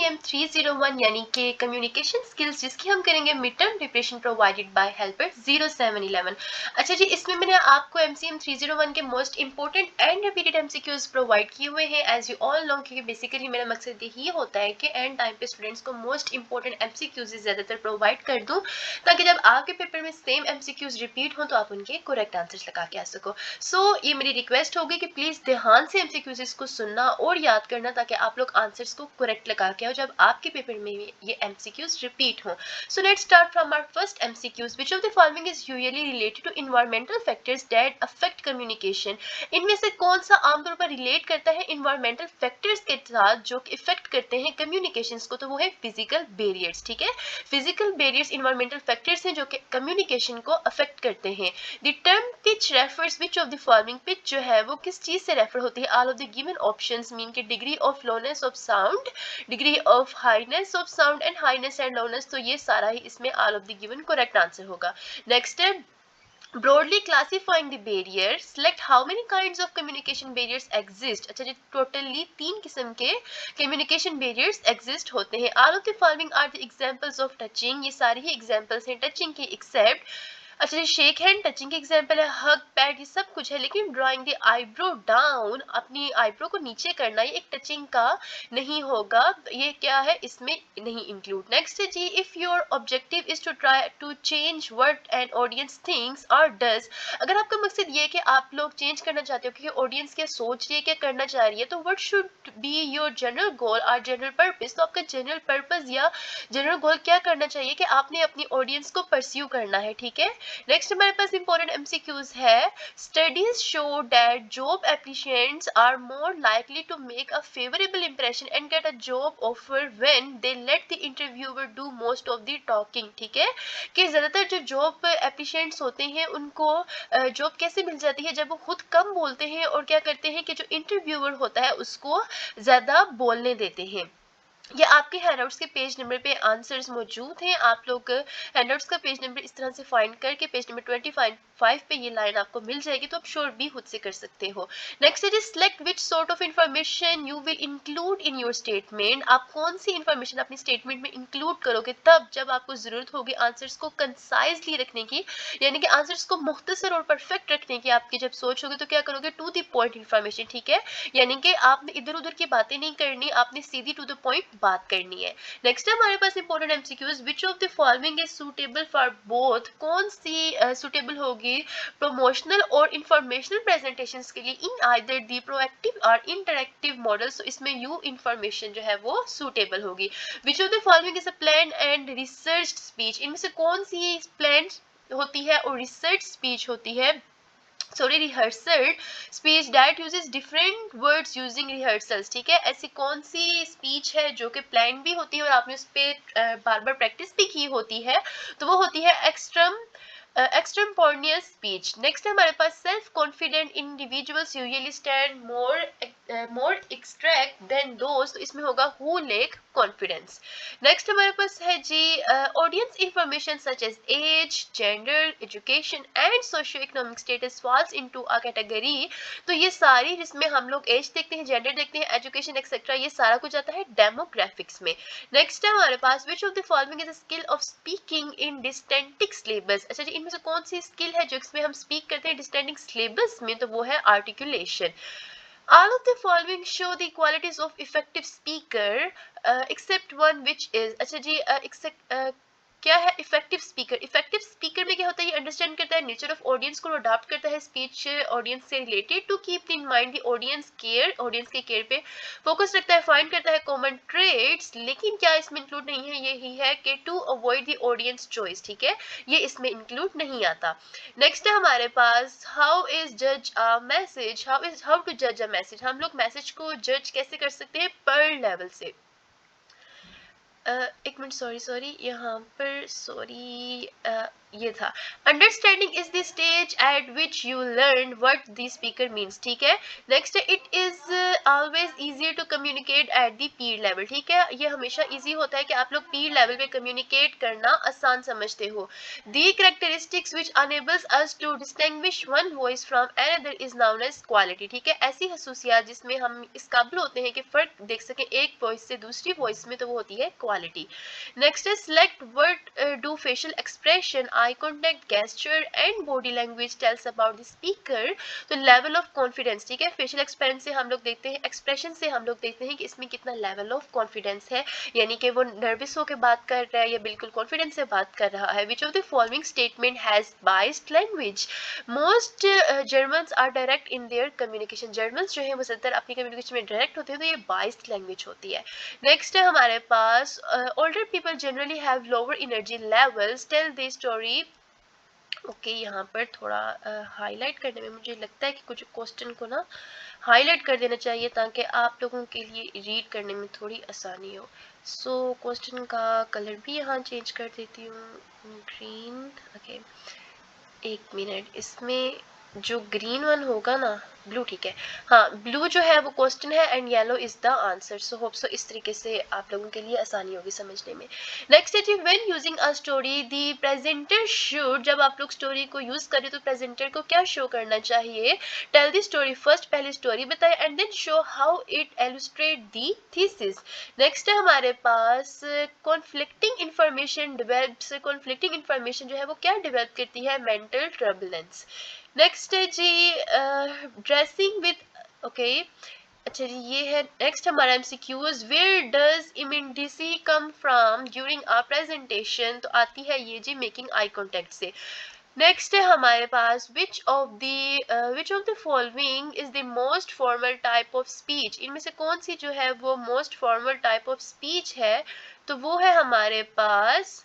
MCM 301 यानी कि communication skills, जिसकी हम करेंगे mid term preparation provided by helper 0711। अच्छा जी, इसमें मैंने आपको MCM 301 के most important and repeated MCQs provide किए हुए हैं एज यू ऑल नो, क्योंकि बेसिकली मेरा मकसद यही होता है कि एंड टाइम पे स्टूडेंट्स को मोस्ट इंपॉर्टेंट MCQs ज़्यादातर प्रोवाइड कर दूँ, ताकि जब आपके पेपर में सेम MCQs रिपीट हों तो आप उनके करेक्ट आंसर्स लगा के आ सको। सो ये मेरी रिक्वेस्ट होगी कि प्लीज़ ध्यान से MCQs को सुनना और याद करना, ताकि आप लोग आंसर्स को करेक्ट लगा के आओ जब आपके पेपर में ये MCQs रिपीट हों। So let's start from our first MCQs। Which of the following is usually related to environmental factors that affect communication? इनमें से कौन सा आमतौर पर रिलेट करता है एनवायरमेंटल फैक्टर्स के साथ जो कि इफेक्ट करते हैं कम्युनिकेशंस को? तो वो है फिजिकल बैरियर्स। ठीक है, फिजिकल बैरियर्स एनवायरमेंटल फैक्टर्स हैं जो कि कम्युनिकेशन को अफेक्ट करते हैं। The term pitch refers which of the following? Pitch जो है वो किस चीज से रेफर होती है? All of the given options mean के degree of lowness of sound, degree of highness of sound and highness and lowness. तो ये सारा ही इसमें all of the given correct answer होगा। नेक्स्ट है broadly classifying the barriers, select how many kinds of communication barriers exist। अच्छा जी, totally 3 किस्म के communication barriers exist होते हैं। all of the following are the examples of touching, ये सारी ही examples हैं touching के except। अच्छा जी, शेक हैंड टचिंग के एग्जाम्पल है, हग पैड ये सब कुछ है, लेकिन ड्राइंग द आईब्रो डाउन, अपनी आईब्रो को नीचे करना, ये एक टचिंग का नहीं होगा, ये क्या है, इसमें नहीं इंक्लूड। नेक्स्ट है जी, if your objective is to try to change what an audience thinks और डज, अगर आपका मकसद ये है कि आप लोग चेंज करना चाहते हो कि ऑडियंस क्या सोच रही है, क्या करना चाह रही है, तो what should be your general goal और जनरल पर्पस? तो आपका जनरल पर्पस या जनरल गोल क्या करना चाहिए कि आपने अपनी ऑडियंस को परस्यू करना है। ठीक है, नेक्स्ट हमारे पास इंपॉर्टेंट MCQs है। Studies show that job applicants are more likely to make a favourable impression and get a job offer when they let the interviewer do most of the talking. ठीक है, कि ज्यादातर जो job applicants होते हैं उनको job कैसे मिल जाती है? जब वो खुद कम बोलते हैं और क्या करते हैं कि जो इंटरव्यूअर होता है उसको ज्यादा बोलने देते हैं। ये आपके हैंडआउट्स के पेज नंबर पे आंसर्स मौजूद हैं। आप लोग हैंडआउट्स का पेज नंबर इस तरह से फाइंड करके पेज नंबर 25 पे ये लाइन आपको मिल जाएगी, तो आप श्योर भी खुद से कर सकते हो। Next is select which sort of information you will include in your statement. आप कौन सी इंफॉर्मेशन अपनी स्टेटमेंट में इंक्लूड करोगे तब जब आपको जरूरत होगी आंसर्स को कंसाइजली रखने की, यानी कि आंसर्स को मुख्तसर और परफेक्ट रखने की। आपकी जब सोच होगी तो क्या करोगे? To the point information. ठीक है, यानी कि आपने इधर उधर की बातें नहीं करनी, आपने सीधी टू द पॉइंट बात करनी है। नेक्स्ट है हमारे पास important MCQs, which of the following is suitable for both? कौन सी सुटेबल होगी प्रमोशनल और इंफॉर्मेशनल प्रेजेंटेशंस के लिए इन आइदर दी प्रोएक्टिव और इंटरएक्टिव मॉडल्स? तो इसमें यू इंफॉर्मेशन जो है वो सुटेबल होगी। Which of the following is a plan and research speech? इनमें से कौन सी प्लान होती है और रिसर्च स्पीच होती है, sorry rehearsal speech that uses different words using rehearsals? ठीक है, ऐसी कौन सी स्पीच है जो कि प्लान भी होती है और आपने उस पर बार बार प्रैक्टिस भी की होती है? तो वो होती है एक्सटेम्पोर्नियस स्पीच। नेक्स्ट है हमारे पास self confident individuals usually stand more extract than दोस्त, तो इसमें होगा हु लेक कॉन्फिडेंस। नेक्स्ट हमारे पास है जी audience information such as age, gender, education and socio economic status falls into a category. तो ये सारी, जिसमें हम लोग एज देखते हैं, जेंडर देखते हैं, एजुकेशन एक्सेट्रा, ये सारा कुछ आता है डेमोग्राफिक्स में। नेक्स्ट है हमारे पास which of the following is a skill of speaking in distinct syllables? अच्छा जी, इनमें से कौन सी स्किल है जो इसमें हम स्पीक करते हैं डिस्टेंटिंग सिलेबस में? तो वो है articulation. All of the following show the qualities of effective speaker except one which is। अच्छा जी, क्या है इफेक्टिव स्पीकर? इफेक्टिव स्पीकर में क्या होता है? ये अंडरस्टैंड करता है नेचर ऑफ ऑडियंस को, अडॉप्ट करता है स्पीच ऑडियंस से related, to keep in mind the audience care, audience के केयर पे फोकस रखता है, फाइंड करता है कॉमन ट्रेड्स। लेकिन क्या इसमें इंक्लूड नहीं है? यही है कि to avoid the audience choice. ठीक है, ये इसमें इंक्लूड नहीं आता। नेक्स्ट है हमारे पास हाउ इज जज अ मैसेज, हाउ टू जज अ मैसेज? हम लोग मैसेज को जज कैसे कर सकते हैं? पर लेवल से। एक मिनट, सॉरी यहाँ पर, सॉरी ये था। Understanding is the stage at which you learn what the speaker means, ठीक है। नेक्स्ट है it is always easier to communicate at the peer level, ठीक है। ये हमेशा इजी होता है कि आप लोग पीर लेवल पे कम्युनिकेट करना आसान समझते हो। The characteristics which enables us to distinguish one voice from another is known as quality, ठीक है। ऐसी खसूसियात जिसमें हम इस काबिल होते हैं कि फर्क देख सकें एक वॉइस से दूसरी वॉइस में, तो वो होती है quality. Next is select what do facial expression, eye contact, gesture and body language tells about the speaker। तो level of confidence, ठीक है। facial expression से हम लोग देखते हैं, expression से हम लोग देखते हैं कि इसमें कितना level of confidence है, यानी कि वो nervous होकर बात कर रहा है या बिल्कुल confidence से बात कर रहा है। which of the following statement has biased language? most Germans are direct in their communication। Germans जो है वो ज़्यादातर अपनी communication में direct होते हैं, तो ये biased language होती है। नेक्स्ट है हमारे पास older people generally have lower energy levels, tell the story. Okay, यहाँ पर थोड़ा हाईलाइट करने में मुझे लगता है कि कुछ क्वेश्चन को ना हाईलाइट कर देना चाहिए ताकि आप लोगों के लिए रीड करने में थोड़ी आसानी हो। सो क्वेश्चन का कलर भी यहाँ चेंज कर देती हूँ, ग्रीन। ओके, एक मिनट, इसमें जो ग्रीन वन होगा ना, ब्लू, ठीक है। हाँ, ब्लू जो है वो क्वेश्चन है and yellow is the answer. So hope so इस तरीके से आप लोगों के लिए आसानी होगी समझने में। नेक्स्ट है जी, when using a story the presenter should, जब आप लोग स्टोरी को यूज करें तो प्रेजेंटर को क्या शो करना चाहिए? टेल द स्टोरी फर्स्ट, पहले स्टोरी बताए and then show how it illustrate the thesis. Next है हमारे पास conflicting information develops, conflicting information जो है वो क्या डेवलप करती है? मेंटल ट्रबुलेंस। नेक्स्ट है जी ड्रेसिंग विद, ओके, अच्छा जी ये है नेक्स्ट हमारा MCQs, where does immediacy come from during our presentation, तो आती है ये जी मेकिंग आई कांटेक्ट से। नेक्स्ट है हमारे पास which of the following is the most formal type of speech, इनमें से कौन सी जो है वो most formal type of speech है? तो वो है हमारे पास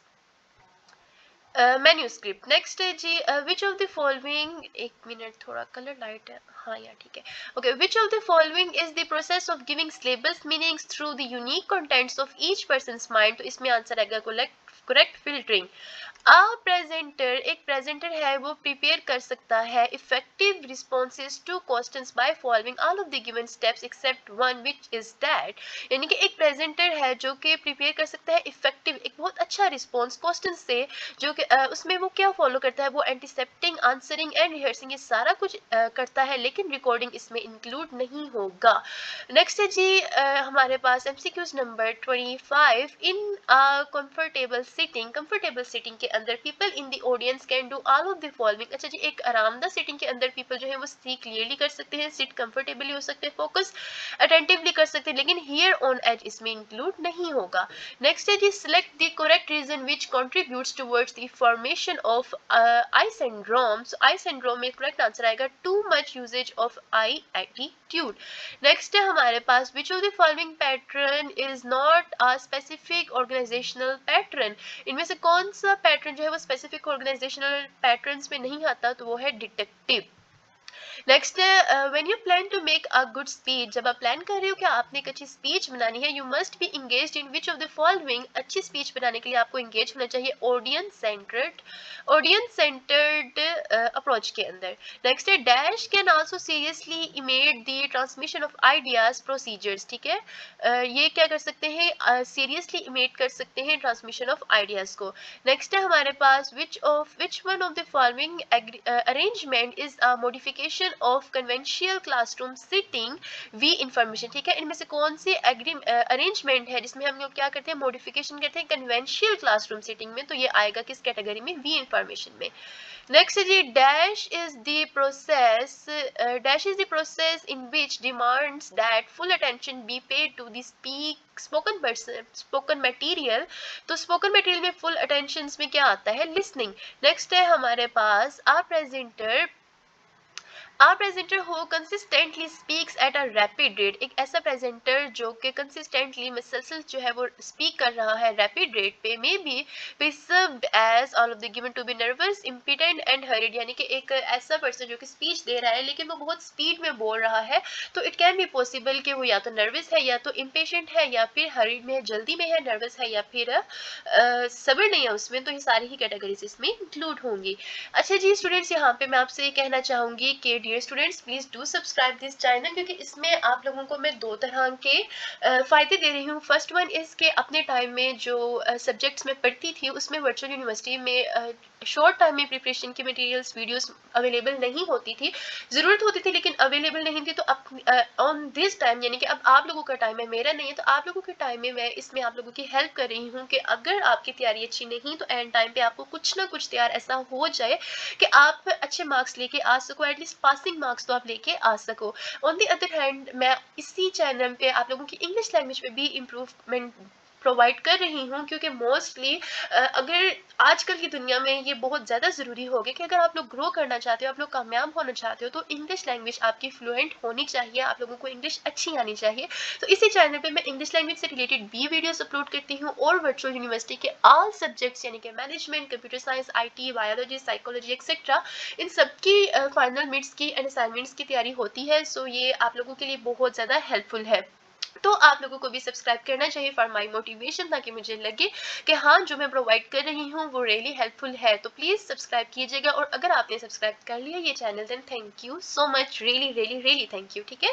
मैन्यूस्क्रिप्ट। नेक्स्ट है जी विच ऑफ द फॉलोइंग, एक मिनट थोड़ा कलर लाइट है, हाँ यार ठीक है। Okay, which of the following is the process of giving syllabus meanings through the unique contents of each persons mind, तो इसमें आंसर आएगा करेक्ट फिल्टरिंग। अ प्रेजेंटर, एक प्रेजेंटर है वो प्रिपेयर कर सकता है effective responses two questions by following all of the given steps accept one which is that, यानी कि एक प्रेजेंटर है जो कि प्रिपेयर कर सकता है इफेक्टिव, एक बहुत अच्छा रिस्पॉन्स क्वेश्चन से, जो कि उसमें वो क्या फॉलो करता है? वो एंटीसेप्टिंग, आंसरिंग एंड रिहर्सिंग, ये सारा कुछ करता है, लेकिन रिकॉर्डिंग इसमें इंक्लूड नहीं होगा। नेक्स्ट है जी हमारे पास एमसीक्यूज नंबर 25, इन कंफर्टेबल सिटिंग, कंफर्टेबल सिटिंग के अंदर people in the audience can do all of the following. अच्छा जी, एक आरामदा सिटिंग के अंदर पीपल जो है वो सी क्लियरली कर सकते हैं, सिट कंफर्टेबली हो सकते हैं, फोकस अटेंटिवली कर सकते हैं, लेकिन हियर ऑन एज इसमें इंक्लूड नहीं होगा। नेक्स्ट है जी, select the correct reason which contributes towards the formation of I syndrome. So I syndrome में करेक्ट आंसर आएगा too much usage of I attitude. Next है हमारे पास which of the following pattern is not a specific organisational pattern, इनमें से कौन सा pattern जो है वो स्पेसिफिक ऑर्गेनाइजेशनल पैटर्न्स में नहीं आता? तो वो है डिटेक्टिव। नेक्स्ट है when you plan to make a good speech, जब आप प्लान कर रहे हो कि आपने एक अच्छी स्पीच बनानी है, you must be engaged in which of the following, अच्छी स्पीच बनाने के लिए आपको इंगेज होना चाहिए ऑडियंस सेंटर्ड अप्रोच के अंदर। नेक्स्ट है dash can also seriously emit the transmission of ideas procedures, ठीक है। ये क्या कर सकते हैं? सीरियसली इमेट कर सकते हैं ट्रांसमिशन ऑफ आइडियाज को। नेक्स्ट है हमारे पास which one of the following arrangement is a modification of conventional classroom sitting we information, ठीक है। इनमें से कौन सी अरेंजमेंट है जिसमें हम लोग क्या करते हैं? मॉडिफिकेशन करते हैं कन्वेंशियल क्लासरूम सिटिंग में, तो ये आएगा किस कैटेगरी में? वी इंफॉर्मेशन में। नेक्स्ट है जी dash is the process in which demands that full attention be paid to the spoken material, तो स्पोकन मटेरियल में फुल अटेंशन में क्या आता है? लिसनिंग। नेक्स्ट है हमारे पास a presenter a presenter who consistently speaks at a rapid rate, एक ऐसा प्रेजेंटर जो कि कंसिस्टेंटली मुसलसल जो है वो स्पीक कर रहा है रैपिड रेट पे, may be perceived as all of the given to be nervous, impatient and hurried, यानी कि एक ऐसा पर्सन जो कि स्पीच दे रहा है लेकिन वो बहुत स्पीड में बोल रहा है, तो इट कैन बी पॉसिबल कि वो या तो नर्वस है या तो इम्पेशेंट है या फिर हरीड में है, जल्दी में है, नर्वस है या फिर सब्र नहीं है उसमें, तो ये सारी ही कैटेगरीज इसमें इंक्लूड होंगी। अच्छा जी स्टूडेंट्स, यहाँ पे मैं आपसे कहना चाहूंगी कि dear students please do subscribe this channel, क्योंकि इसमें आप लोगों को मैं दो तरह के फायदे दे रही हूँ। फर्स्ट वन इज के अपने टाइम में जो सब्जेक्ट्स में पढ़ती थी उसमें वर्चुअल यूनिवर्सिटी में शॉर्ट टाइम में प्रिपरेशन की मटेरियल्स वीडियोस अवेलेबल नहीं होती थी, ज़रूरत होती थी लेकिन अवेलेबल नहीं थी, तो अब ऑन दिस टाइम यानी कि अब आप लोगों का टाइम है, मेरा नहीं है, तो आप लोगों के टाइम में मैं इसमें आप लोगों की हेल्प कर रही हूँ कि अगर आपकी तैयारी अच्छी नहीं तो एंड टाइम पे आपको कुछ ना कुछ तैयार ऐसा हो जाए कि आप अच्छे मार्क्स लेके आ सको, एटलीस्ट पासिंग मार्क्स तो आप लेके आ सको। ऑन दी अदर हैंड मैं इसी चैनल पे आप लोगों की इंग्लिश लैंग्वेज में भी इम्प्रूवमेंट प्रोवाइड कर रही हूँ, क्योंकि मोस्टली अगर आजकल की दुनिया में ये बहुत ज़्यादा ज़रूरी हो गया कि अगर आप लोग ग्रो करना चाहते हो, आप लोग कामयाब होना चाहते हो, तो इंग्लिश लैंग्वेज आपकी फ्लुएंट होनी चाहिए, आप लोगों को इंग्लिश अच्छी आनी चाहिए। तो इसी चैनल पे मैं इंग्लिश लैंग्वेज से रिलेटेड भी वीडियोस अपलोड करती हूँ और वर्चुअल यूनिवर्सिटी के ऑल सब्जेक्ट्स यानी कि management, computer science, IT, biology, psychology etcetera, इन सबकी फाइनल मिड्स की एंड असाइनमेंट्स की तैयारी होती है। सो ये आप लोगों के लिए बहुत ज़्यादा हेल्पफुल है, तो आप लोगों को भी सब्सक्राइब करना चाहिए फॉर माई मोटिवेशन, ताकि मुझे लगे कि हाँ जो मैं प्रोवाइड कर रही हूँ वो रियली हेल्पफुल है। तो प्लीज़ सब्सक्राइब कीजिएगा, और अगर आपने सब्सक्राइब कर लिया ये channel then thank you so much, really really really thank you. ठीक है,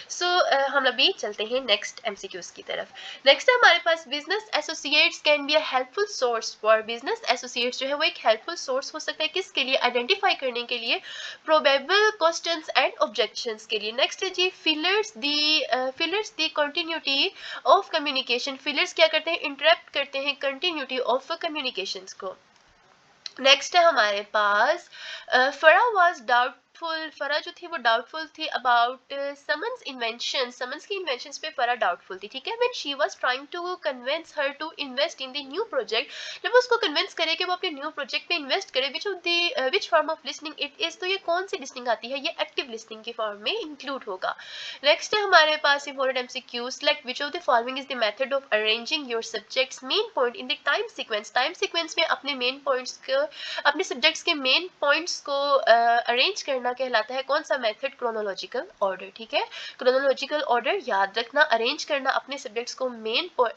सो हम अभी चलते हैं नेक्स्ट MCQs की तरफ। नेक्स्ट है हमारे पास business associates can be a helpful source for, business associates जो है वो एक हेल्पफुल सोर्स हो सकता है किसके लिए, आइडेंटिफाई करने के लिए प्रोबेबल क्वेश्चंस एंड ऑब्जेक्शंस के लिए। नेक्स्ट है जी fillers the continuity of communication, fillers क्या करते हैं, इंटरप्ट करते हैं कंटिन्यूटी ऑफ कम्युनिकेशंस को। नेक्स्ट है हमारे पास फरा वाज डाउटफुल, फरा जो थी वो डाउटफुल थी अबाउट समन्स इन्वेंशन, समन्स की इन्वेंशंस पे फरा डाउटफुल थी। ठीक है, when she was trying to convince her to invest in the new project, जब उसको कन्विंस करे कि वो अपने न्यू प्रोजेक्ट पे इन्वेस्ट करे, which form of listening it is, तो ये कौन सी लिसनिंग आती है, ये एक्टिव लिसनिंग की फॉर्म में इंक्लूड होगा। नेक्स्ट है हमारे पास important MCQ, select which of the following is the method of arranging your subject's main point in the time sequence, time sequence में अपने मेन पॉइंट्स को, अपने सब्जेक्ट्स के मेन पॉइंट्स को अरेंज करना कहलाता है कौन सा मेथड, क्रोनोलॉजिकल ऑर्डर। ठीक है, क्रोनोलॉजिकल ऑर्डर याद रखना, अरेंज करना अपने सब्जेक्ट्स को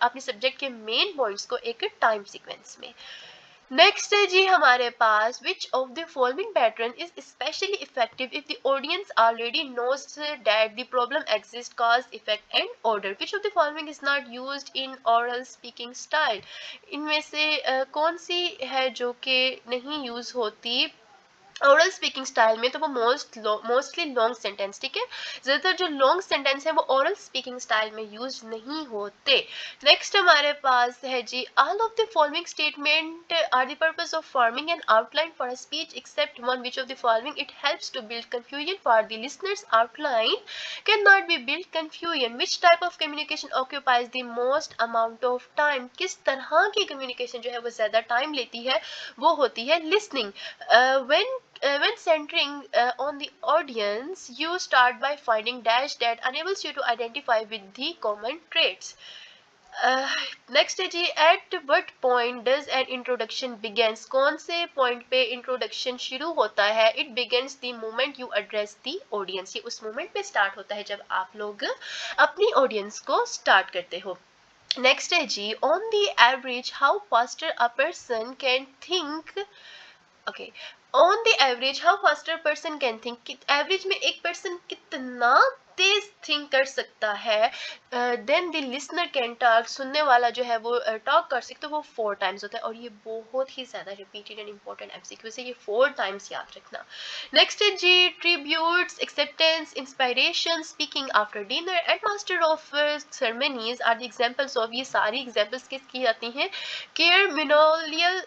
अपने सब्जेक्ट के मेन पॉइंट्स को एक टाइम सीक्वेंस में। नेक्स्ट है जी हमारे पास which of the following pattern is specially effective if the audience already knows that the problem exist, cause effect and order, which of the following is not used in oral speaking style, इनमें से कौन सी है जो कि नहीं use होती oral speaking style में, तो वो मोस्टली लॉन्ग सेंटेंस। ठीक है, ज्यादातर जो लॉन्ग सेंटेंस है वो ओरल स्पीकिंग स्टाइल में यूज नहीं होते। नेक्स्ट हमारे पास है जी all of the following statement are the purpose of forming an outline for a speech except one, which of the following it helps to build confusion for the listeners, outline can not be build confusion, which type of communication occupies the most amount of time, किस तरह की communication जो है वो ज्यादा time लेती है, वो होती है listening. When centering on the audience, you start by finding dash that enables you to identify with the common traits. Next है जी at what point does an introduction begins, कौन से पॉइंट पे इंट्रोडक्शन शुरू होता है, it begins the moment you address the audience, ये उस मोमेंट पे स्टार्ट होता है जब आप लोग अपनी ऑडियंस को स्टार्ट करते हो। नेक्स्ट है जी on the average how faster a person can think, okay, on the average how faster person can think, average में एक पर्सन कितना तेज थिंक कर सकता है, then the listener can talk, सुनने वाला जो है वो टॉक कर सकता है, वो 4 टाइम्स होता है, और ये बहुत ही ज्यादा रिपीटेड एंड इंपॉर्टेंट MCQ से, ये 4 टाइम्स याद रखना। नेक्स्ट है जी tributes, acceptance, inspiration, speaking after dinner and master of ceremonies are the examples of, ये सारी एग्जांपल्स किसकी आती हैं, कैरिमिनोलियल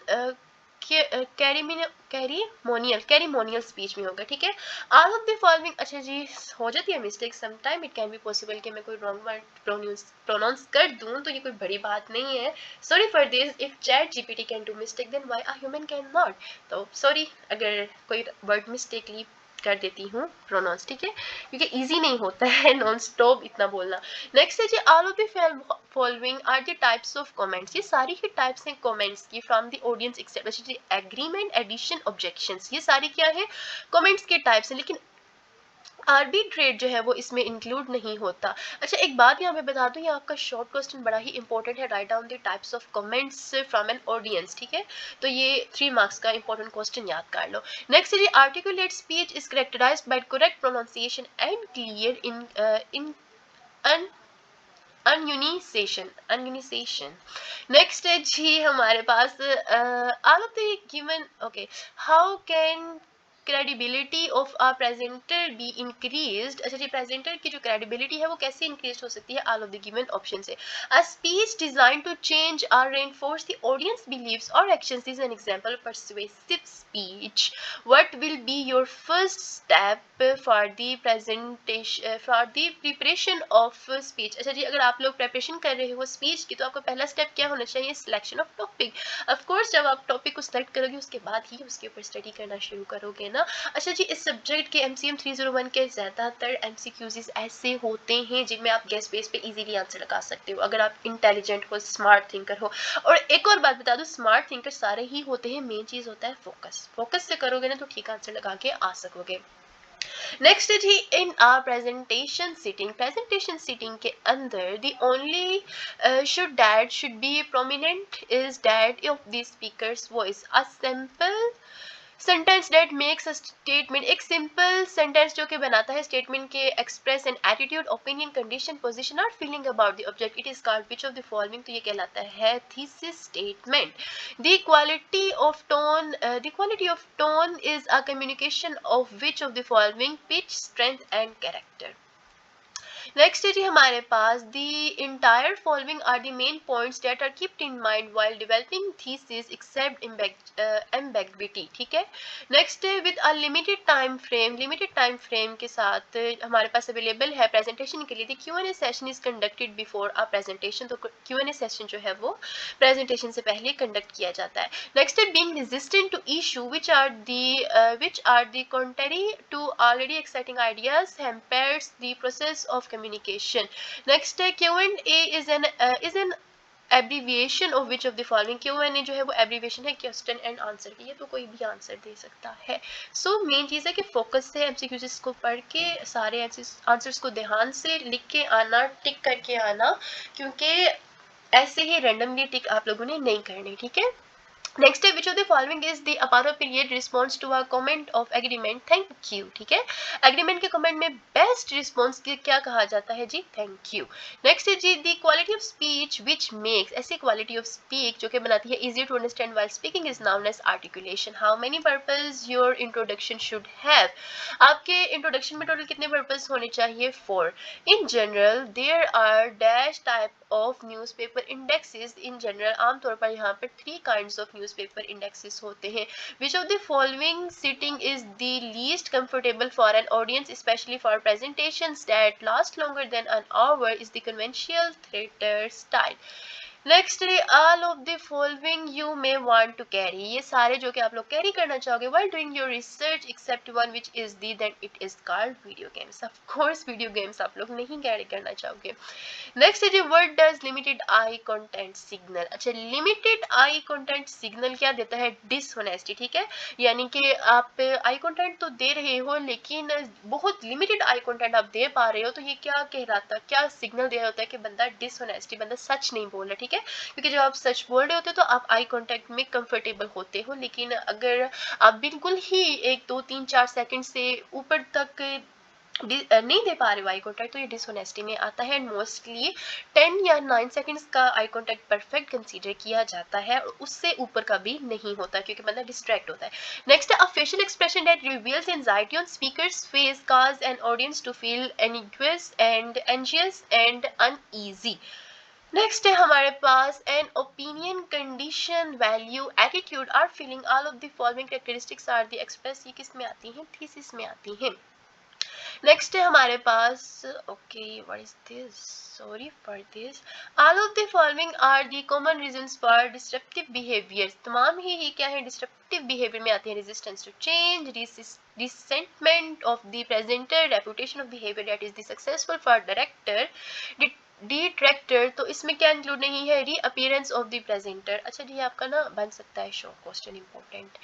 कैरिमोनियल स्पीच में होगा। ठीक है, ऑल ऑफ द फॉलोइंग, अच्छा जी हो जाती है mistake sometime, it can be possible कि मैं कोई रॉन्ग वर्ड प्रोनाउंस कर दूं, तो ये कोई बड़ी बात नहीं है, sorry for this, if chat GPT can do mistake then why a human can not, तो सॉरी अगर कोई वर्ड मिस्टेकली कर देती हूँ प्रोनाउंस, ठीक है, क्योंकि इजी नहीं होता है नॉन स्टॉप इतना बोलना। नेक्स्ट है जी all of the following are the types of comments, ये सारी ही टाइप्स हैं कमेंट्स की from the audience except, agreement, addition, objections, ये सारी क्या है कमेंट्स के टाइप्स हैं, लेकिन आर्बिट्रेट जो है वो इसमें इंक्लूड नहीं होता। अच्छा एक बात यहाँ पे बता दूँ, ये आपका शॉर्ट क्वेश्चन बड़ा ही इंपॉर्टेंट है, write down the types of comments from an audience, ठीक है, तो ये 3 मार्क्स का इंपॉर्टेंट क्वेश्चन याद कर लो। नेक्स्ट है articulate speech is characterized by correct pronunciation and clear in enunciation. Next है जी हमारे पास all of the given, okay, how can credibility of a presenter be increased, अच्छा जी प्रेजेंटर की जो क्रेडिबिलिटी है वो कैसे इंक्रीज हो सकती है, all of the given option से। A speech design to change और रेनफोर्स द ऑडियंस बिलीव्स और actions is an example persuasive speech. What will be your first step for the presentation for the preparation of speech? अच्छा जी अगर आप लोग preparation कर रहे हो स्पीच की तो आपका पहला स्टेप क्या होना चाहिए, selection of topic. Of course जब आप टॉपिक को सिलेक्ट करोगे उसके बाद ही उसके ऊपर स्टडी करना शुरू करोगे ना। अच्छा जी इस सब्जेक्ट के MCM 301 के ज़्यादातर MCQs ऐसे होते हैं जिनमें आप गेस बेस पे इजीली आंसर लगा सकते हो अगर आप इंटेलिजेंट हो, स्मार्ट थिंकर हो। और एक और बात बता दूं, स्मार्ट थिंकर सारे ही होते हैं, मेन चीज होता है फोकस, फोकस से करोगे ना तो ठीक आंसर लगा के आ सकोगे। नेक्स्ट है जी इन आवर प्रेजेंटेशन सीटिंग के अंदर the only should be prominent is that of the speaker's voice. A simple sentence that makes a statement, एक सिंपल सेंटेंस जो कि बनाता है स्टेटमेंट के express an attitude, opinion, condition, position और feeling about the object, it is called which of the following, तो ये कहलाता है thesis statement. The quality of tone is a communication of which of the following, pitch, strength and character. Next है जी हमारे पास the entire following are the main points that are keeped in mind while developing thesis except ambiguity, ठीक है। Next है with a limited time frame, limited time frame के साथ हमारे पास अवेलेबल है प्रेजेंटेशन के लिए। Q&A session is conducted before a presentation, तो Q&A सेशन जो है वो प्रेजेंटेशन से पहले कंडक्ट किया जाता है। नेक्स्ट है being resistant to issue which are the contrary to already exciting ideas hampers the process of communication. Next है Q&A is an abbreviation of which of the following, Q&A जो है वो एब्रीविएशन है question and answer की, है तो कोई भी आंसर दे सकता है। सो मेन चीज़ है कि फोकस से MCQs को पढ़ के सारे आंसर्स को ध्यान से लिख के आना, टिक करके आना, क्योंकि ऐसे ही रैंडमली टिक आप लोगों ने नहीं करनी, ठीक है। नेक्स्ट है which of the following is the appropriate response to a comment of agreement, thank you, ठीक है। एग्रीमेंट के कमेंट में बेस्ट रिस्पॉन्स क्या कहा जाता है जी, थैंक यू। नेक्स्ट है जी the quality of speech which makes, ऐसी क्वालिटी ऑफ स्पीच जो कि बनाती है easy to understand while speaking is known as articulation. How many purpose your introduction should have, आपके इंट्रोडक्शन में टोटल कितने पर्पस होने चाहिए, 4। In general there are dash type of newspaper indexes, in general आमतौर पर यहाँ पर 3 काइंड्स ऑफ न्यूज़पेपर इंडेक्सेस होते हैं। Which of the following sitting is the least comfortable for an audience specially for presentations that last longer than an hour is the conventional theatre style. Next all of the following you may want to carry, ये सारे जो कि आप लोग carry करना चाहोगे while doing your research except one which is the then it is called video games. Of course video games आप लोग नहीं कैरी करना चाहोगे। नेक्स्ट है जी what does limited eye content signal, अच्छा लिमिटेड आई कंटेंट सिग्नल क्या देता है, डिसऑनेस्टी, ठीक है, यानी कि आप आई कंटेंट तो दे रहे हो लेकिन बहुत लिमिटेड आई कंटेंट आप दे पा रहे हो, तो ये क्या कह रहा था, क्या सिग्नल दे रहा होता है कि बंदा डिसऑनेस्टी, बंदा सच नहीं बोल रहा, ठीक है, क्योंकि जब आप सच बोल रहे होते हो तो आप आई कांटेक्ट में कंफर्टेबल होते हो, लेकिन अगर आप बिल्कुल ही 1 2 3 4 सेकंड से ऊपर तक नहीं दे पा रहे हो आई कॉन्टैक्ट, तो ये डिसऑनेस्टी में आता है। एंड मोस्टली 10 या 9 सेकंड्स का आई कॉन्टैक्ट परफेक्ट कंसीडर किया जाता है और उससे ऊपर का भी नहीं होता क्योंकि बंदा डिस्ट्रैक्ट होता है। नेक्स्ट है a facial expression that reveals anxiety on speaker's face cause an audience to feel anxious and uneasy. Next है हमारे पास an opinion, condition, value, attitude और feeling, all of the following characteristics are the express, ये किस में आती हैं, thesis में आती हैं। नेक्स्ट है हमारे पास, okay what is this, sorry for this, all of the following are the common reasons for disruptive behaviour. तमाम ही क्या है डिस्ट्रप्टिव बिहेवियर में आते हैं, resistance to change, resentment of the presenter, reputation of behavior that is the successful for director, डिट्रैक्टर। तो इसमें क्या इंक्लूड नहीं है, रीअपीयरेंस ऑफ द प्रेजेंटर। अच्छा जी आपका ना बन सकता है शो क्वेश्चन इंपॉर्टेंट।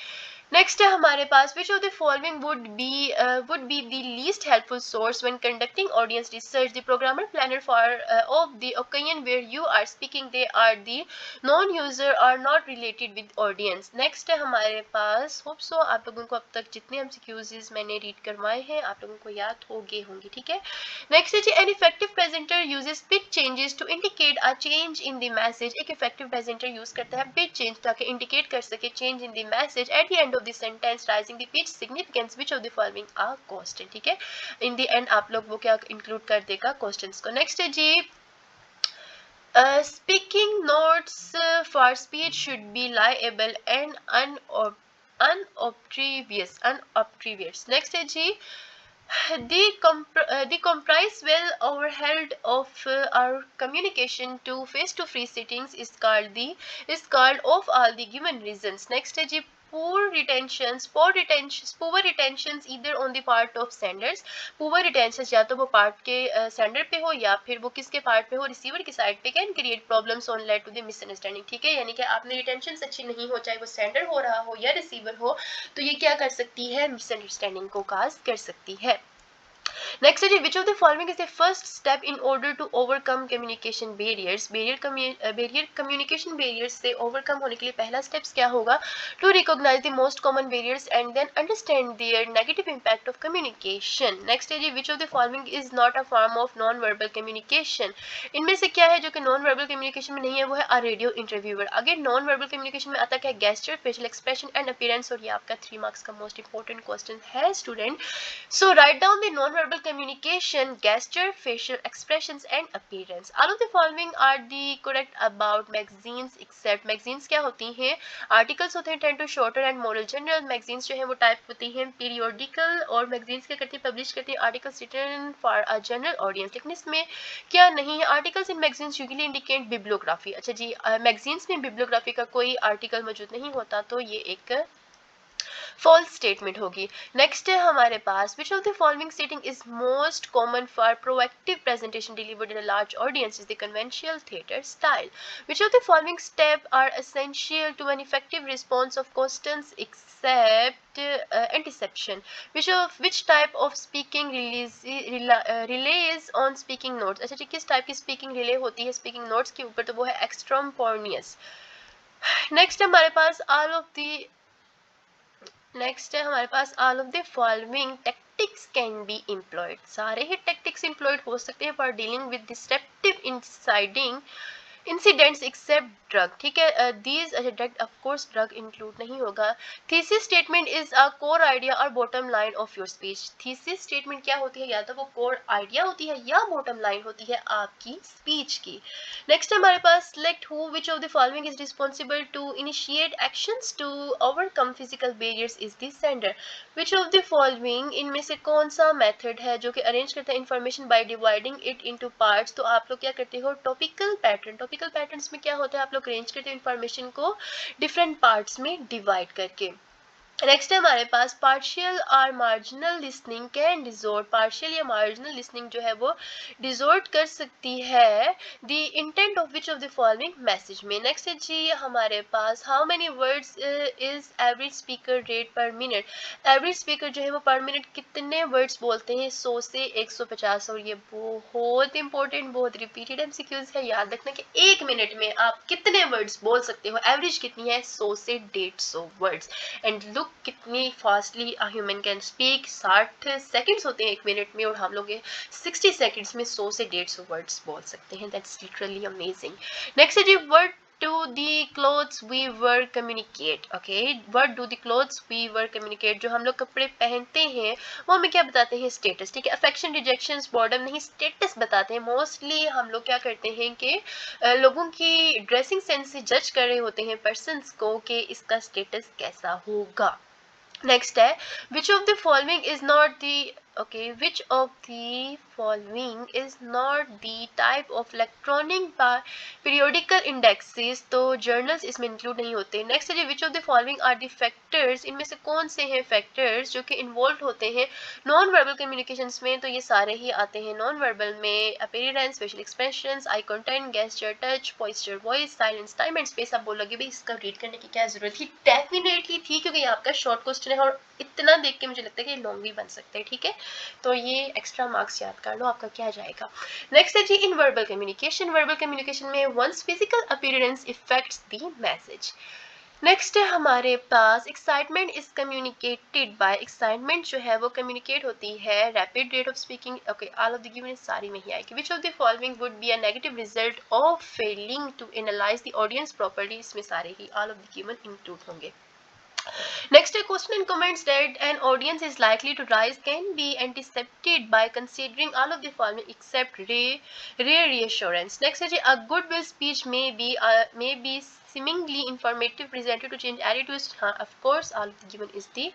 नेक्स्ट है हमारे पास, which of the following would be the least helpful source when conducting audience research? The programmer planner for of the occasion where you are speaking, they are the non-user or not related with audience. Next है हमारे पास, hope so आप लोगों को अब तक जितने MCQs मैंने read करवाए हैं आप लोगों को याद होंगे, ठीक है। नेक्स्ट है जी, an effective presenter uses pitch changes to indicate a change in the message. एक इफेक्टिव प्रेजेंटर यूज करता है पिच चेंज ताकि इंडिकेट कर सके change in the message at the end of the sentence, rising the pitch significance which of the following are question, ठीक है। In the end आप लोग वो क्या इंक्लूड कर देगा क्वेश्चंस को। नेक्स्ट है जी, speaking notes for speech should be liable and unobtrusive. Next है जी, the comprise well overheld of our communication to face-to-face settings is called of all the given reasons. Next है जी, poor retentions either on the part of senders, poor retentions या तो वो part के sender पे हो या फिर वो किसके पार्ट पे हो, रिसीवर की साइड पे, can create problems on lead to the misunderstanding, ठीक है। यानी कि आपने रिटेंशन अच्छी नहीं हो, चाहे वो सेंडर हो रहा हो या रिसीवर हो, तो ये क्या कर सकती है, मिसअंडरस्टैंडिंग को काज कर सकती है। नेक्स्ट है, which of the following is the first step in order to overcome communication barriers? Barrier communication barriers से overcome होने के लिए पहला steps क्या होगा? To recognize the most common barriers and then understand their negative impact of communication. Next है जी, which of the following is not a form of non-verbal communication? इनमें से क्या है जो कि non-verbal communication में नहीं है, वो है a radio interviewer. Again non-verbal communication में आता क्या है, gesture, facial expression and appearance, और ये आपका 3 marks का most important question है student. So write down the non-verbal communication, gesture, facial expressions and appearance. All of the following are the correct about magazines except magazines क्या होती हैं, articles होते हैं 10 to shorter and moral general. magazines जो है वो type होती हैं periodical, और magazines क्या करती है, publish करती है articles written for a general audience. लेकिन इसमें क्या नहीं है, articles in magazines usually indicate bibliography. अच्छा जी, magazines में bibliography का कोई article मौजूद नहीं होता, तो ये एक फॉल्स स्टेटमेंट होगी। नेक्स्ट है हमारे पास, which of the following setting is most common for proactive presentation delivered in a large audience? Is the conventional theatre style. Which of the following step are essential to an effective response of questions except anticipation? Which type of speaking relays on speaking notes? अच्छा जी, किस type की speaking relay होती है speaking notes के ऊपर? तो वो है एक्सट्राम्पोनियस। नेक्स्ट हमारे पास नेक्स्ट है हमारे पास, all of the following tactics can be employed. सारे ही टेक्टिक्स एम्प्लॉयड हो सकते हैं for dealing with disruptive inciting incidents except drug, ठीक है। These drug of course drug include नहीं होगा। Thesis statement is a core idea और bottom line of your speech. Thesis statement क्या होती है, या तो वो कोर आइडिया होती है या बॉटम लाइन होती है आपकी स्पीच की। नेक्स्ट हमारे पास, select who which of the following is responsible to initiate actions to overcome physical barriers? Is the sender. Which of the following, इनमें से कौन सा मेथड है जो कि अरेंज करता है information by dividing it into parts? तो आप लोग क्या करते हो, टॉपिकल पैटर्न। टॉपिकल पैटर्न्स में क्या होता है, आप लोग अरेंज करते हो इंफॉर्मेशन को डिफरेंट पार्ट्स में डिवाइड करके। नेक्स्ट है हमारे पास, पार्शियल और marginal listening can distort. Partial या मार्जिनल लिसनिंग जो है वो डिजोर्ट कर सकती है the intent of which of the following message में। नेक्स्ट है जी हमारे पास, how many words is average speaker rate per minute? Average speaker जो है वो पर मिनट कितने वर्ड्स बोलते हैं, 100 से 150। और ये बहुत इंपॉर्टेंट, बहुत रिपीटेड एमसीक्यूज है, याद रखना कि 1 मिनट में आप कितने वर्ड्स बोल सकते हो। एवरेज कितनी है, 100 से 150 वर्ड्स। एंड लुक कितनी fastly a human can speak. 60 seconds होते हैं 1 मिनट में, और हम लोग 60 सेकंड्स में 100 से 150 वर्ड्स बोल सकते हैं। That's literally amazing. नेक्स्ट है जी, word do the clothes we wear communicate? Okay, what do the clothes we wear communicate? जो हम लोग कपड़े पहनते हैं वो हमें क्या बताते हैं, स्टेटस, ठीक है। अफेक्शन, रिजेक्शन, बॉर्डम नहीं, स्टेटस बताते हैं। मोस्टली हम लोग क्या करते हैं कि लोगों की ड्रेसिंग सेंस से जज कर रहे होते हैं पर्सन्स को कि इसका स्टेटस कैसा होगा। नेक्स्ट है, which of the following is not the okay, which of the following is not the type of electronic periodical indexes, तो journals इसमें include नहीं होते. Next है जी, which of the following are the factors, इनमें से कौन से हैं factors जो कि involved होते हैं non verbal communications में, तो ये सारे ही आते हैं non verbal में. appearance, facial expressions, eye contact, gesture, touch, posture, voice, silence, time and space. आप बोलोगे भाई इसका रीड करने की क्या जरूरत थी? डेफिनेटली थी, क्योंकि ये आपका शॉर्ट क्वेश्चन है और इतना देख के मुझे लगता है कि लॉन्ग भी बन सकते हैं. ठीक है, तो ये एक्स्ट्रा मार्क्स याद कर लो, आपका क्या जाएगा. नेक्स्ट है जी in verbal communication. Verbal communication में one's physical appearance affects the message. Next है हमारे पास excitement is communicated by. Excitement जो है वो कम्युनिकेट होती है rapid rate of speaking. Okay, all of the given सारी में ही आएगी. Which of the following would be a negative result of failing to analyse the audience properly. इसमें सारे ही all of the given include होंगे. Next, a question and comments that an audience is likely to rise can be anticipated by considering all of the following except rare reassurance. Next, a goodwill speech may be seemingly informative, presented to change attitudes. Of course, all of the given is the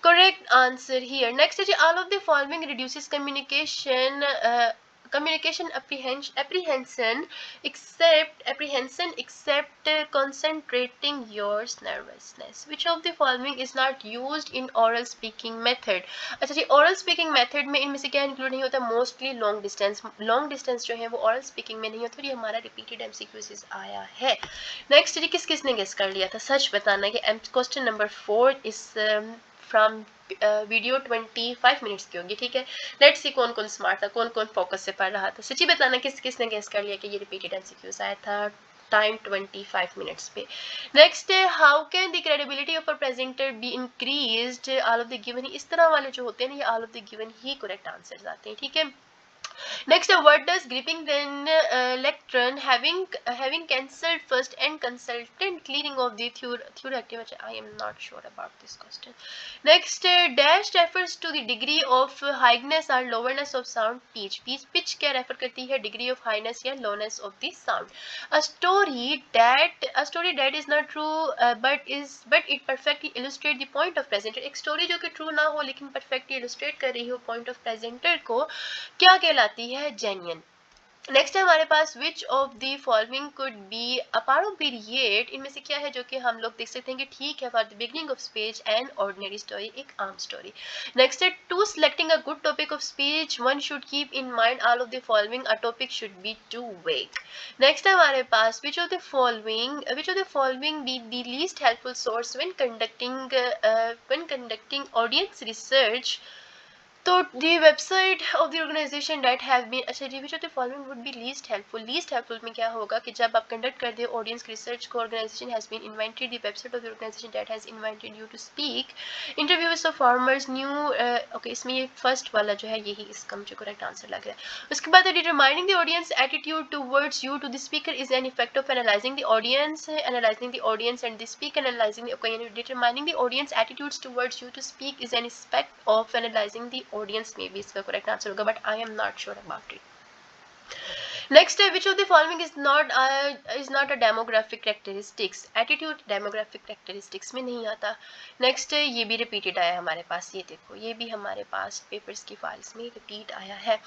correct answer here. Next, all of the following reduces communication apprehension except concentrating your nervousness. Which of the following is not used in oral speaking method? अच्छा जी, oral speaking method में इनमें से क्या include नहीं होता? Mostly long distance जो है वो oral speaking में नहीं होता. ये हमारा repeated MCQs आया है. Next जी, किस किसने guess कर लिया था? सच बताना कि question number 4 is from video 25 minutes की होगी. ठीक है, लेट्स सी कौन कौन स्मार्ट था, कौन कौन फोकस से पढ़ रहा था. सच्ची बताना किस किसने गेस कर लिया कि ये रिपीटेड एमसीक्यूज आया था. टाइम 25 मिनट्स पे. नेक्स्ट है how can the credibility of a presenter be increased. All of the given ही इस तरह वाले जो होते हैं ना, ये ऑल ऑफ द गिवन ही करेक्ट आंसर्स आते हैं. ठीक है. Next, what does gripping then lectern having cancelled first and consultant clearing of the theoretic? I am not sure about this question. Next, dash refers to the degree of highness or lowness of sound. Pitch क्या refer करती है? Degree of highness या lowness of the sound. A story that is not true but it perfectly illustrate the point of presenter. एक story जो कि true ना हो लेकिन perfectly illustrate कर रही हो point of presenter को क्या कहलाती है? जेन्युइन. नेक्स्ट है हमारे पास which of the following could be a appropriate. इनमें से क्या है जो कि हम लोग देख सकते हैं कि ठीक है for the beginning of speech and ordinary story, एक आम स्टोरी. नेक्स्ट है to selecting a good topic of speech one should keep in mind all of the following. A topic should be too vague. Next है हमारे पास which of the following be the least helpful source when conducting audience research. तो the website of the organization that have been. अच्छा जी, which of the following would be least helpful. least helpful में क्या होगा कि जब आप conduct करते हो ऑडियंस रिसर्च को, organization has been invited, the website of the organization that has invited you to speak, interviews of farmers, new okay, इसमें ये फर्स्ट वाला जो है यही इसका मुझे करेक्ट आंसर लग रहा है. उसके बाद determining the audience attitude towards you to the speaker is an effect of analyzing the audience and the speaker analyzing the, okay, determining the audience attitudes towards you to speak is an aspect of analyzing the audience में भी इसका correct answer होगा, but I am not sure about it. Next है which of the following is not a demographic characteristics. Attitude demographic characteristics में नहीं आता. Next ये भी रिपीटेड आया हमारे पास. ये देखो, ये भी हमारे पास पेपर्स की फाइल्स में रिपीट आया है.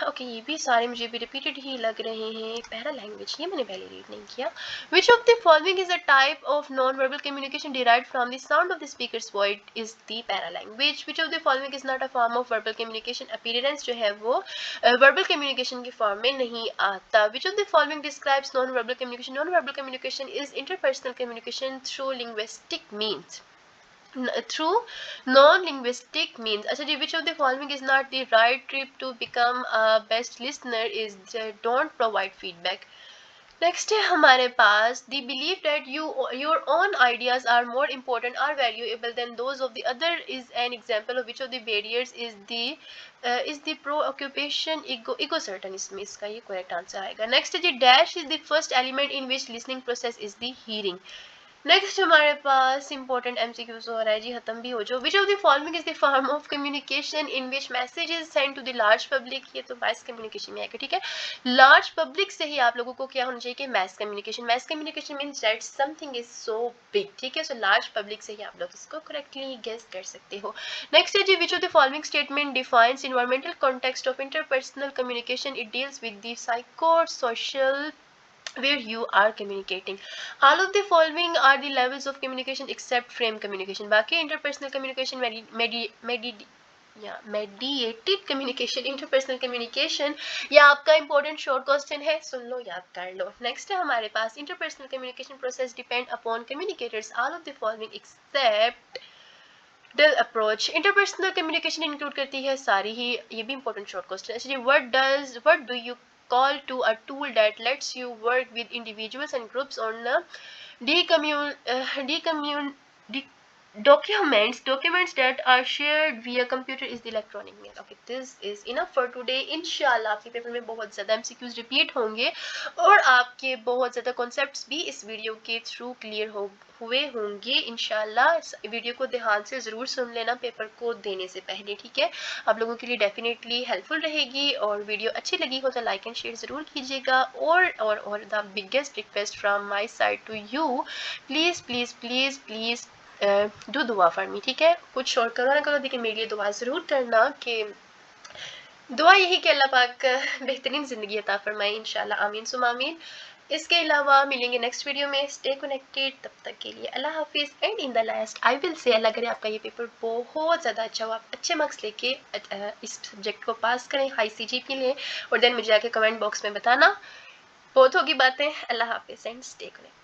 ओके, ये भी सारे मुझे भी रिपीटेड ही लग रहे हैं. पैरा लैंग्वेज ये मैंने पहले रीड नहीं किया. विच of the following is a type of non verbal communication derived from the sound of the speaker's voice is the para language. Which of the following is not a form of verbal communication. Appearance जो है वो verbal communication के form में नहीं आता. विच of the following describes non verbal communication. Non verbal communication is interpersonal communication through linguistic means. Through non-linguistic means. अच्छा जी, which of the following is not the right trip to become a best listener is don't provide feedback. Next है हमारे पास the belief that your own ideas are more important or valuable than those of the other is an example of which of the barriers is the preoccupation ego certain. इसमें इसका ये correct answer आएगा. Next है जी dash is the first element in which listening process is the hearing. Next हमारे पास important MCQs हो रहा है जी, खत्म भी हो जाओ। Which of the following is the form of communication in which message is send to the large public, ये तो मास कम्युनिकेशन में आएगा, ठीक है। लार्ज पब्लिक से ही आप लोगों को क्या होना चाहिए कि mass communication, mass communication means that something is so big, ठीक है। सो लार्ज पब्लिक से ही आप लोग इसको करेक्टली गेस कर सकते हो। नेक्स्ट है जी, which of the following statement defines environmental context of interpersonal communication, it deals with the psychosocial where you are communicating. All of the following are the levels of communication except frame communication. बाकी interpersonal communication, mediated communication, interpersonal communication, ये आपका important short question है, सुन लो याद कर लो। Next है हमारे पास interpersonal communication process depend upon communicators. All of the following except the approach. Interpersonal communication include करती है सारी ही, ये भी important short question है। actually what do you call to a tool that lets you work with individuals and groups on documents that are shared via computer is the electronic mail. Okay, this is enough for today. इंशाल्लाह आपके paper में बहुत ज़्यादा MCQs repeat होंगे और आपके बहुत ज़्यादा कॉन्सेप्ट्स भी इस वीडियो के थ्रू क्लियर हुए होंगे इंशाल्लाह। वीडियो को ध्यान से ज़रूर सुन लेना पेपर को देने से पहले, ठीक है। आप लोगों के लिए डेफिनेटली हेल्पफुल रहेगी और वीडियो अच्छी लगी हो तो लाइक एंड शेयर ज़रूर कीजिएगा। और the biggest request from my side to you, please please please please do दुआ फॉर मी, ठीक है। कुछ शॉर्ट करो ना करो, देखिए मेरे लिए दुआ ज़रूर करना, कि दुआ यही कि अल्लाह पाक बेहतरीन ज़िंदगी अता फरमाए इंशाल्लाह, आमीन सुम आमीन। इसके अलावा मिलेंगे नेक्स्ट वीडियो में, स्टे कनेक्टेड, तब तक के लिए अल्लाह हाफिज़। And in the last I will say, अल्लाह करे आपका ये पेपर बहुत ज़्यादा अच्छा हो, आप अच्छे मार्क्स लेके इस सब्जेक्ट को पास करें हाई CGPA लिए, और देन मुझे आके कमेंट बॉक्स में बताना। बहुत होगी बातें। अल्लाह हाफिज़ एंड स्टे कनेक्टेड।